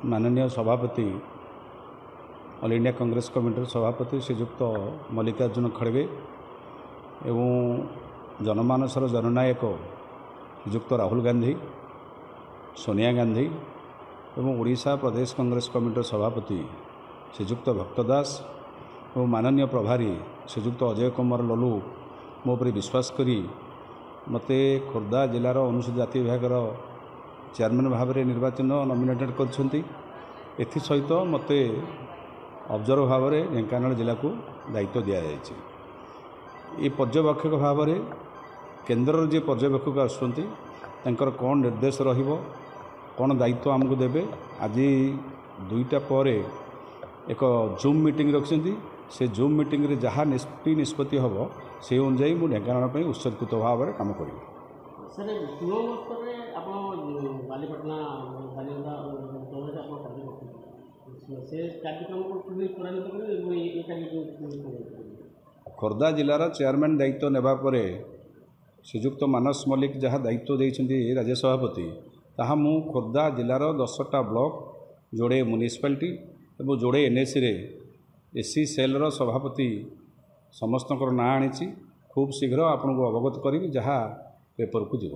माननीय सभापति all India Congress committee सभापति श्रीजुक्त मल्लिकार्जुन खड़गे एवं जनमानसर जननायक श्रीजुक्त राहुल गांधी सोनिया गांधी एवं ओडिशा प्रदेश कांग्रेस कमिटी सभापति श्रीजुक्त भक्त दास और माननीय प्रभारी श्रीजुक्त अजय कुमार ललू मो पर विश्वास करी मते खोर्धा जिलार अनुसूचित जाति विभाग चेयरमैन भाव में निर्वाचन नॉमिनेटेड कर सहित मते ऑब्जर्व भाव में ढेंकानाल जिला को दायित्व दि जाए पर्यवेक्षक भाव में केन्द्र जी पर्यवेक्षक आसुँच कौन निर्देश रहिबो कौन दायित्व आमको देवे आज 2टा पर एक जूम मीटिंग रखिंट से जूम मीटिंग रे जहाँ निष्पत्ति हम से अनुजाई मुझे ढेंकानाल उत्सर्गित भाव में काम करी। सर खोर्धा जिलार चेयरमैन दायित्व नेबा परे श्रीजुक्त मानस मल्लिक जहाँ दायित्व देइछन्ती राज्य सभापति ताहा मु खोर्धा जिलार 10टा ब्लॉक जोड़े म्युनिसिपालिटी और जोड़े एनएसी रे एससी सेलर सभापति समस्त ना आनी खूब शीघ्र आपको अवगत करी जहाँ पेपर को जीव।